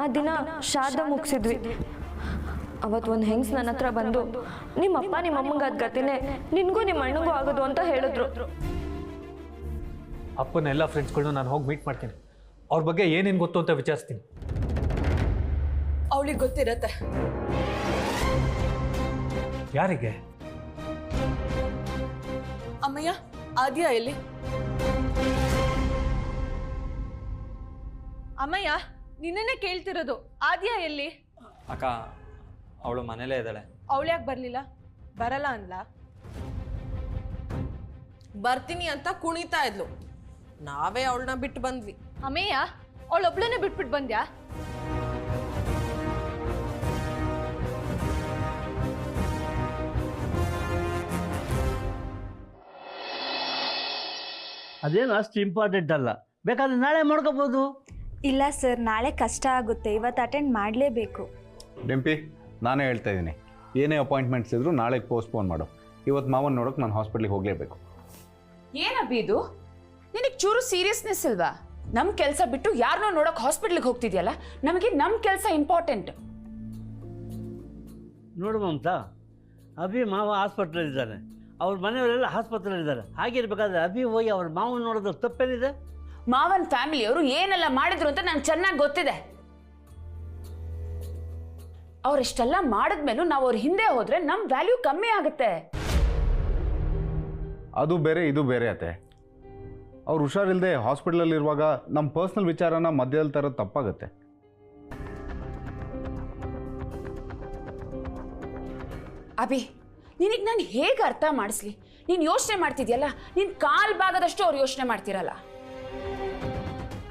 ಆ ದಿನ ಶ್ರಾದ್ದ ಮುಗಿಸಿದ್ವಿ. ಅವತ್ತು ಒಂದು ಹೆಂಗ್ಸ್ ನನ್ನ ಹತ್ರ ಬಂದು ನಿಮ್ಮಪ್ಪ ನಿಮ್ಮಮ್ಮಂಗೆ ಅದ್ ಗತಿನೇ ನಿನಗೂ ನಿಮ್ಮ ಅಣ್ಣಂಗೂ ಆಗೋದು ಅಂತ ಹೇಳಿದ್ರು. ಅಪ್ಪನ ಎಲ್ಲ ಫ್ರೆಂಡ್ಸ್ಗಳನ್ನ ನಾನು ಹೋಗಿ ಮೀಟ್ ಮಾಡ್ತೀನಿ. ಅವ್ರ ಬಗ್ಗೆ ಏನೇನು ಗೊತ್ತು ಅಂತ ವಿಚಾರಿಸ್ತೀನಿ. ಅವಳಿಗೆ ಗೊತ್ತಿರತ್ತೆ. ಯಾರಿಗೆ? ಅಮ್ಮಯ್ಯ, ಆದ್ಯಾ ಎಲ್ಲಿ? ಅಮ್ಮಯ್ಯ, ನಿನ್ನೆ ಕೇಳ್ತಿರೋದು, ಆದ್ಯಾ ಎಲ್ಲಿ? ಅಕ್ಕ, ಅವಳು ಮನೇಲೇ ಇದ್ದಾಳೆ. ಅವಳು ಯಾಕೆ ಬರ್ಲಿಲ್ಲ? ಬರಲ್ಲ ಅನ್ಲ? ಬರ್ತೀನಿ ಅಂತ ಕುಣಿತಾ ಇದ್ಲು. ನಾವೇ ಅವಳನ್ನ ಬಿಟ್ಟು ಬಂದ್ವಿ. ಅಮ್ಮಯ್ಯ, ಅವಳೊಬ್ಳನ್ನೇ ಬಿಟ್ಬಿಟ್ಟು ಬಂದ್ಯಾ? ಅದೇನು ಅಷ್ಟು ಇಂಪಾರ್ಟೆಂಟ್ ಅಲ್ಲ, ಬೇಕಾದ್ರೆ ನಾಳೆ ಮಾಡ್ಕೋಬೋದು. ಇಲ್ಲ ಸರ್, ನಾಳೆ ಕಷ್ಟ ಆಗುತ್ತೆ, ಇವತ್ತು ಅಟೆಂಡ್ ಮಾಡಲೇಬೇಕು. ಡಿಂಪಿ, ನಾನೇ ಹೇಳ್ತಾ ಇದ್ದೀನಿ, ಏನೇ ಅಪಾಯಿಂಟ್ಮೆಂಟ್ಸ್ ಇದ್ರೂ ನಾಳೆಗೆ ಪೋಸ್ಟ್ಪೋನ್ ಮಾಡು. ಇವತ್ತು ಮಾವನ್ ನೋಡೋಕೆ ನಾನು ಹಾಸ್ಪಿಟ್ಲಿಗೆ ಹೋಗಲೇಬೇಕು. ಏನಬ್ಬಿ ಇದು? ನಿನಗೆ ಚೂರು ಸೀರಿಯಸ್ನೆಸ್ ಇಲ್ವಾ? ನಮ್ಮ ಕೆಲಸ ಬಿಟ್ಟು ಯಾರನ್ನೋ ನೋಡೋಕೆ ಹಾಸ್ಪಿಟ್ಲಿಗೆ ಹೋಗ್ತಿದ್ಯಲ್ಲ? ನಮಗೆ ನಮ್ಮ ಕೆಲಸ ಇಂಪಾರ್ಟೆಂಟ್. ನೋಡು ಮಮತಾ, ಅಭಿ ಮಾವ ಆಸ್ಪತ್ರೆಯಲ್ಲಿದ್ದಾನೆ, ಅವ್ರ ಮನೆಯವರೆಲ್ಲ ಆಸ್ಪತ್ರೆಯಲ್ಲಿದ್ದಾರೆ. ಹಾಗಿರ್ಬೇಕಾದ್ರೆ ಅಭಿ ಹೋಗಿ ಅವ್ರ ಮಾವನ ನೋಡೋದು ತಪ್ಪೇನಿದೆ? ಮಾವನ್ ಫ್ಯಾಮಿಲಿಯವರು ಏನೆಲ್ಲ ಮಾಡಿದ್ರು ಅಂತ ನಂಗೆ ಚೆನ್ನಾಗಿ ಗೊತ್ತಿದೆ. ಅವ್ರಿಷ್ಟೆಲ್ಲ ಮಾಡಿದ್ಮೇಲೂ ನಾವು ಅವ್ರ ಹಿಂದೆ ಹೋದ್ರೆ ನಮ್ಮ ವ್ಯಾಲ್ಯೂ ಕಮ್ಮಿ ಆಗುತ್ತೆ. ಅದು ಬೇರೆ ಇದು ಬೇರೆ ಅತ್ತೆ. ಅವ್ರು ಹುಷಾರಿಲ್ಲದೆ ಹಾಸ್ಪಿಟ್ಲಲ್ಲಿರುವಾಗ ನಮ್ಮ ಪರ್ಸ್ನಲ್ ವಿಚಾರನ ಮಧ್ಯದಲ್ಲಿ ತರೋದು ತಪ್ಪಾಗುತ್ತೆ. ಅಭಿ, ನಿನಗೆ ನಾನು ಹೇಗೆ ಅರ್ಥ ಮಾಡಿಸ್ಲಿ? ನೀನು ಯೋಚನೆ ಮಾಡ್ತಿದ್ಯಲ್ಲ, ನಿನ್ನ ಕಾಲ್ ಭಾಗದಷ್ಟು ಅವ್ರು ಯೋಚನೆ ಮಾಡ್ತಿರಲ್ಲ.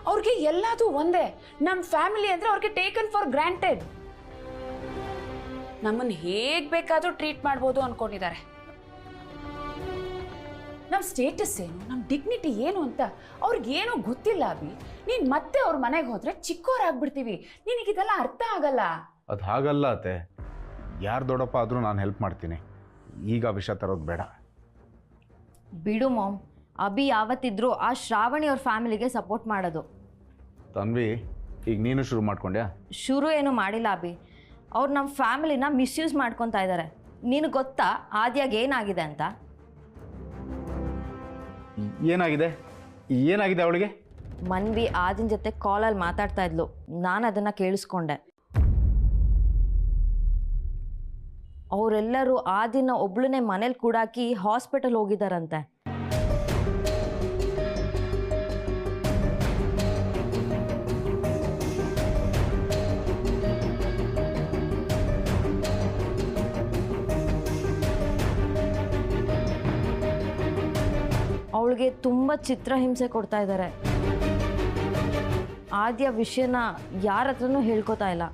ಅವ್ರಿಗೆ ಎಲ್ಲದೂ ಒಂದೇ. ನಮ್ಮ ಫ್ಯಾಮಿಲಿ ಅಂದ್ರೆ ಅವ್ರಿಗೆ ಟೇಕನ್ ಫಾರ್ ಗ್ರಾಂಟೆಡ್. ನಮ್ಮನ್ನು ಹೇಗೆ ಬೇಕಾದರೂ ಟ್ರೀಟ್ ಮಾಡ್ಬೋದು ಅನ್ಕೊಂಡಿದ್ದಾರೆ. ನಮ್ಮ ಸ್ಟೇಟಸ್ ಏನು, ನಮ್ಮ ಡಿಗ್ನಿಟಿ ಏನು ಅಂತ ಅವ್ರಿಗೇನೂ ಗೊತ್ತಿಲ್ಲ ಅಭಿ. ನೀನು ಮತ್ತೆ ಅವ್ರ ಮನೆಗೆ ಹೋದ್ರೆ ಚಿಕ್ಕವರಾಗ್ಬಿಡ್ತೀವಿ. ನಿನಗಿದೆಲ್ಲ ಅರ್ಥ ಆಗಲ್ಲ. ಅದು ಹಾಗಲ್ಲ ಅತ್ತೆ, ಯಾರು ದೊಡ್ಡಪ್ಪ ಆದರೂ ನಾನು ಹೆಲ್ಪ್ ಮಾಡ್ತೀನಿ. ಈಗ ವಿಷಯ ತರೋದು ಬೇಡ. ಬಿಡು ಮಾಮ್, ಅಭಿ ಯಾವತ್ತಿದ್ರು ಆ ಶ್ರಾವಣಿ ಅವ್ರ ಫ್ಯಾಮಿಲಿಗೆ ಸಪೋರ್ಟ್ ಮಾಡೋದು. ತನ್ವಿ, ಈಗ ನೀನು ಶುರು ಮಾಡ್ಕೊಂಡ್ಯಾ? ಶುರು ಏನು ಮಾಡಿಲ್ಲ ಅಭಿ, ಅವ್ರು ನಮ್ಮ ಫ್ಯಾಮಿಲಿನ ಮಿಸ್ಯೂಸ್ ಮಾಡ್ಕೊತಾ ಇದ್ದಾರೆ. ನೀನು ಗೊತ್ತಾ ಆದ್ಯಾಗೆ ಏನಾಗಿದೆ ಅಂತ? ಏನಾಗಿದೆ ಏನಾಗಿದೆ ಅವಳಿಗೆ? ಮನ್ವಿ ಆದಿನ ಜೊತೆ ಕಾಲಲ್ಲಿ ಮಾತಾಡ್ತಾ ಇದ್ಲು, ನಾನು ಅದನ್ನು ಕೇಳಿಸ್ಕೊಂಡೆ. ಅವರೆಲ್ಲರೂ ಆ ದಿನ ಒಬ್ಳನ್ನೇ ಮನೇಲಿ ಕೂಡಾಕಿ ಹಾಸ್ಪಿಟಲ್ ಹೋಗಿದ್ದಾರಂತೆ. ಅವಳಿಗೆ ತುಂಬ ಚಿತ್ರಹಿಂಸೆ ಕೊಡ್ತಾ ಇದ್ದಾರೆ. ಆದ್ಯ ವಿಷಯನ ಯಾರ ಹತ್ರನೂ ಹೇಳ್ಕೊತಾ ಇಲ್ಲ.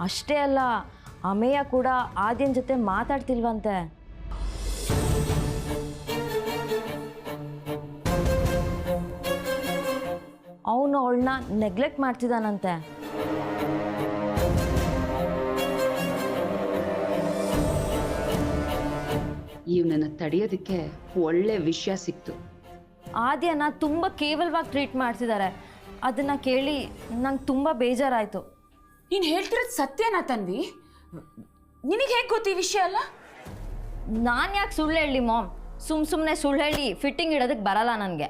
ಅಷ್ಟೇ ಅಲ್ಲ, ಅಮೇಯ ಕೂಡ ಆದ್ಯನ ಜೊತೆ ಮಾತಾಡ್ತಿಲ್ವಂತೆ. ಅವನು ಅವಳನ್ನ ನೆಗ್ಲೆಕ್ಟ್ ಮಾಡ್ತಿದ್ದಾನಂತೆ. ಇವನನ್ನ ತಡೆಯೋದಕ್ಕೆ ಒಳ್ಳೆ ವಿಷಯ ಸಿಕ್ತು. ಆದ್ಯನ ತುಂಬ ಕೇವಲವಾಗಿ ಟ್ರೀಟ್ ಮಾಡ್ತಿದ್ದಾರೆ. ಅದನ್ನ ಕೇಳಿ ನಂಗೆ ತುಂಬ ಬೇಜಾರಾಯಿತು. ನೀನು ಹೇಳ್ತಿರೋದು ಸತ್ಯನಾ ತನ್ವಿ? ನಿನಗೆ ಹೇಗೆ ಗೊತ್ತು ಈ ವಿಷಯ ಅಲ್ಲ? ನಾನು ಯಾಕೆ ಸುಳ್ಳು ಹೇಳಿ ಮಾಮ್? ಸುಮ್ಮನೆ ಸುಳ್ಳು ಹೇಳಿ ಫಿಟ್ಟಿಂಗ್ ಇಡೋದಕ್ಕೆ ಬರಲ್ಲ ನನಗೆ.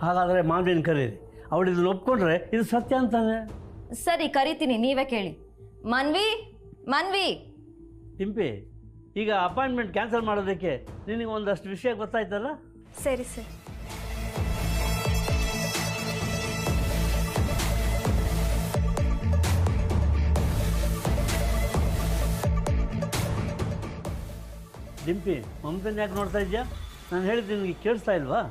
ಹಾಗಾದರೆ ಮಾವನ ಕರೀರಿ, ಅವಳು ಇದನ್ನು ಒಪ್ಕೊಂಡ್ರೆ ಇದು ಸತ್ಯ ಅಂತಾನೆ. ಸರಿ, ಕರಿತೀನಿ, ನೀವೇ ಕೇಳಿ. ಮನ್ವಿ, ಮನ್ವಿ. ಟಿಂಪಿ, ಈಗ ಅಪಾಯಿಂಟ್ಮೆಂಟ್ ಕ್ಯಾನ್ಸಲ್ ಮಾಡೋದಕ್ಕೆ ನಿನಗೆ ಒಂದಷ್ಟು ವಿಷಯ ಗೊತ್ತಾಯ್ತಲ್ಲ? ಸರಿ ಸರ್. ಡಿಂಪಿ, ಮಮತನ ಯಾಕೆ ನೋಡ್ತಾ ಇದೆಯಾ? ನಾನು ಹೇಳಿದ್ದು ನಿನಗೆ ಕೇಳಿಸ್ತಾ ಇಲ್ವಾ?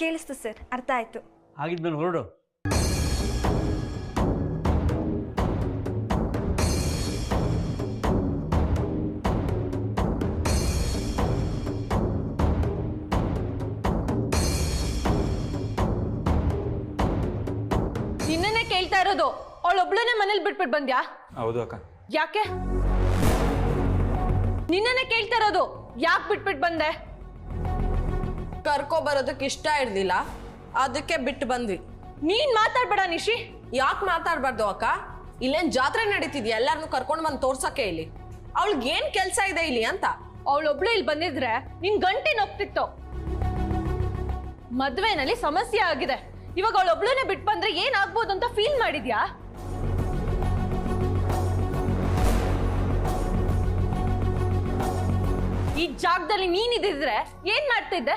ಕೇಳಿಸ್ತು ಸರ್, ಅರ್ಥ ಆಯಿತು. ಹಾಗಿದ್ಮೇಲೆ ಹೊರಡು. ನಿನ್ನೆ ಕೇಳ್ತಾ ಇರೋದು, ಅವಳೊಬ್ಳನ್ನೇ ಮನೇಲಿ ಬಿಟ್ಬಿಟ್ಟು ಬಂದ್ಯಾ? ಹೌದು ಅಕ್ಕ. ಯಾಕೆ ನಿನ್ನನ್ನೇ ಕೇಳ್ತಾ ಇರೋದು, ಯಾಕೆ ಬಿಟ್ಬಿಟ್ಟು ಬಂದೆ? ಕರ್ಕೊ ಬರೋದಕ್ಕೆ ಇಷ್ಟ ಇರ್ಲಿಲ್ಲ, ಅದಕ್ಕೆ ಬಿಟ್ಟು ಬಂದ್ವಿ. ನೀನ್ ಮಾತಾಡ್ಬೇಡ ನಿಶಿ. ಯಾಕೆ ಮಾತಾಡ್ಬಾರ್ದು ಅಕ್ಕ? ಇಲ್ಲೇನ್ ಜಾತ್ರೆ ನಡೀತಿದ್ಯಾ ಎಲ್ಲಾರನ್ನು ಕರ್ಕೊಂಡು ಬಂದು ತೋರ್ಸಕ್ಕೆ? ಇಲ್ಲಿ ಅವಳಿಗೆ ಏನ್ ಕೆಲ್ಸ ಇದೆ ಇಲ್ಲಿ ಅಂತ? ಅವಳೊಬ್ಳು ಇಲ್ಲಿ ಬಂದಿದ್ರೆ ನಿನ್ ಗಂಟೆ ನೋಗ್ತಿತ್ತು. ಮದ್ವೆನಲ್ಲಿ ಸಮಸ್ಯೆ ಆಗಿದೆ, ಇವಾಗ ಅವಳೊಬ್ಳನ್ನೇ ಬಿಟ್ಟು ಬಂದ್ರೆ ಏನಾಗ್ಬೋದು ಅಂತ ಫೀಲ್ ಮಾಡಿದ್ಯಾ? ಈ ಜಾಗದಲ್ಲಿ ನೀನಿದ್ರೆ ಏನ್ ಮಾಡ್ತಿದ್ದೆ?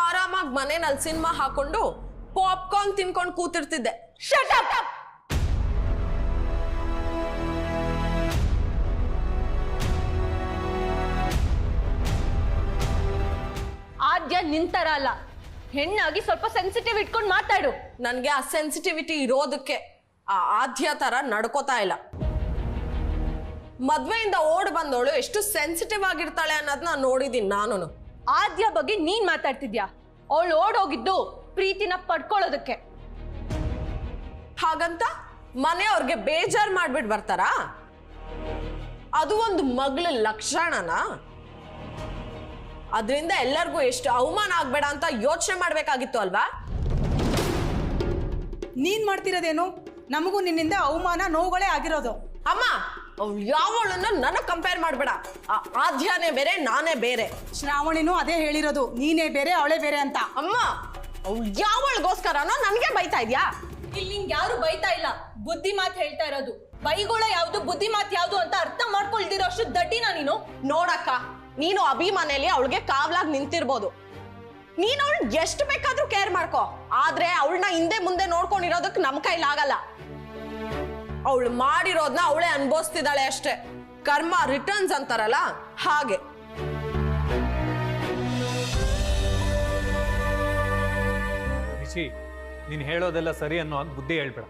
ಆರಾಮಾಗಿ ಮನೆಯಲ್ಲಿ ಸಿನಿಮಾ ಹಾಕೊಂಡು ಪಾಪ್ಕಾರ್ನ್ ತಿನ್ಕೊಂಡು ಕೂತಿರ್ತಿದ್ದೆ. Shut up! ಆದ್ಯ ನಿಂತರ ಅಲ್ಲ, ಹೆಣ್ಣಾಗಿ ಸ್ವಲ್ಪ ಸೆನ್ಸಿಟಿವ್ ಇಟ್ಕೊಂಡು ಮಾತಾಡು. ನನ್ಗೆ ಆ ಸೆನ್ಸಿಟಿವಿಟಿ ಇರೋದಕ್ಕೆ ಆ ಆದ್ಯ ತರ ನಡ್ಕೋತಾ ಇಲ್ಲ. ಮದ್ವೆಯಿಂದ ಓಡ್ ಬಂದವಳು ಎಷ್ಟು ಸೆನ್ಸಿಟಿವ್ ಆಗಿರ್ತಾಳೆ ಅನ್ನೋದನ್ನ ನೋಡಿದೀನಿ ನಾನು. ಆದ್ಯ ಬಗ್ಗೆ ನೀನ್ ಮಾತಾಡ್ತಿದ್ಯಾ? ಅವಳು ಓಡೋಗಿದ್ದು ಪ್ರೀತಿನ ಪಡ್ಕೊಳ್ಳೋದಕ್ಕೆ. ಹಾಗಂತ ಮನೆಯವ್ರಿಗೆ ಬೇಜಾರ್ ಮಾಡ್ಬಿಟ್ಟು ಬರ್ತಾರಾ? ಅದು ಒಂದು ಮಗಳ ಲಕ್ಷಣನಾ? ಅದರಿಂದ ಎಲ್ಲರಿಗೂ ಎಷ್ಟು ಅವಮಾನ ಆಗ್ಬೇಡ ಅಂತ ಯೋಚನೆ ಮಾಡ್ಬೇಕಾಗಿತ್ತು ಅಲ್ವಾ? ನೀನ್ ಮಾಡ್ತಿರೋದೇನು? ನಮಗೂ ನಿನ್ನಿಂದ ಅವಮಾನ ನೋವುಗಳೇ ಆಗಿರೋದು. ಅಮ್ಮ, ಅವ್ಳು ಯಾವಳನ್ನು ನನಗ್ ಕಂಪೇರ್ ಮಾಡ್ಬೇಡ. ಆ ಆದ್ಯಾನೇ ಬೇರೆ, ನಾನೇ ಬೇರೆ. ಶ್ರಾವಣಿನೂ ಅದೇ ಹೇಳಿರೋದು, ನೀನೇ ಬೇರೆ ಅವಳೇ ಬೇರೆ ಅಂತ. ಅಮ್ಮ, ಅವ್ಳು ಯಾವಳಿಗೋಸ್ಕರನೋ ನನಗೆ ಬೈತಾ ಇದ್ಯಾ? ಇಲ್ಲಿ ನಿಂಗೆ ಯಾರು ಬೈತಾ ಇಲ್ಲ, ಬುದ್ಧಿ ಮಾತು ಹೇಳ್ತಾ ಇರೋದು. ಬೈಗೋಳ ಯಾವ್ದು ಬುದ್ಧಿ ಮಾತು ಯಾವ್ದು ಅಂತ ಅರ್ಥ ಮಾಡ್ಕೊಳ್ದಿರೋ ಅಷ್ಟು ದಡ್ಡಿನ ನೀನು. ನೋಡಕ್ಕ, ನೀನು ಅಭಿಮಾನೇಲಿ ಅವಳಿಗೆ ಕಾವಲಾಗಿ ನಿಂತಿರ್ಬೋದು. ನೀನು ಅವಳು ಎಷ್ಟು ಬೇಕಾದ್ರೂ ಕೇರ್ ಮಾಡ್ಕೋ, ಆದ್ರೆ ಅವಳನ್ನ ಹಿಂದೆ ಮುಂದೆ ನೋಡ್ಕೊಂಡಿರೋದಕ್ಕೆ ನಮ್ ಕೈಲಾಗಲ್ಲ. ಅವಳು ಮಾಡಿರೋದನ್ನ ಅವಳೇ ಅನುಭವಿಸ್ತಿದ್ದಾಳೆ ಅಷ್ಟೇ. ಕರ್ಮ ರಿಟರ್ನ್ಸ್ ಅಂತಾರಲ್ಲ ಹಾಗೆ. ರಿಷಿ, ನೀನು ಹೇಳೋದೆಲ್ಲ ಸರಿ ಅನ್ನೋ ಬುದ್ಧಿ ಹೇಳ್ಬೇಡ.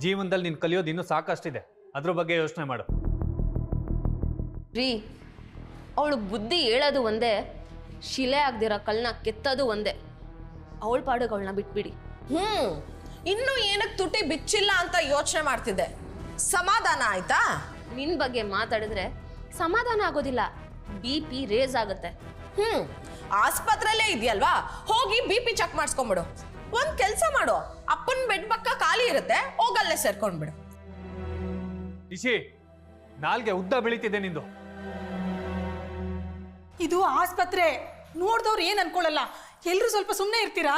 ಜೀವನದಲ್ಲಿ ನೀನು ಕಲಿಯೋದು ಇನ್ನೂ ಸಾಕಷ್ಟಿದೆ, ಅದ್ರ ಬಗ್ಗೆ ಯೋಚನೆ ಮಾಡು. ರೀ, ಅವಳು ಬುದ್ಧಿ ಹೇಳೋದು ಒಂದೇ, ಶಿಲೆ ಆಗ್ದಿರೋ ಕಲ್ನ ಕೆತ್ತೋದು ಒಂದೇ. ಅವಳ ಪಾಡಿಗೆ ಅವಳನ್ನ ಬಿಟ್ಬಿಡಿ. ಇನ್ನು ಏನಕ್ಕೆ ತುಟಿ ಬಿಚ್ಚಿಲ್ಲ ಅಂತ ಯೋಚನೆ ಮಾಡ್ತಿದ್ದೆ. ಸಮಾಧಾನ ಆಯ್ತಾ? ನಿನ್ ಬಗ್ಗೆ ಮಾತಾಡಿದ್ರೆ ಸಮಾಧಾನ ಆಗೋದಿಲ್ಲ, BP ರೇಸ್ ಆಗುತ್ತೆ. ಆಸ್ಪತ್ರೆಲ್ಲೇ ಇದೆಯಲ್ವಾ, ಹೋಗಿ BP ಚೆಕ್ ಮಾಡಿಸ್ಕೊಂಡ್ಬಿಡು. ಒಂದ್ ಕೆಲ್ಸ ಮಾಡು, ಅಪ್ಪನ ಬೆಡ್ ಪಕ್ಕ ಖಾಲಿ ಇರುತ್ತೆ, ಹೋಗಲ್ಲೇ ಸೇರ್ಕೊಂಡ್ಬಿಡು. ರಿಷಿ, ನಾಲ್ಗೆ ಉದ್ದ ಬೆಳೀತಿದೆ ನಿಂದು. ಇದು ಆಸ್ಪತ್ರೆ, ನೋಡ್ದವ್ರು ಏನ್ ಅನ್ಕೊಳ್ಳಲ್ಲ. ಎಲ್ರು ಸ್ವಲ್ಪ ಸುಮ್ಮನೆ ಇರ್ತೀರಾ?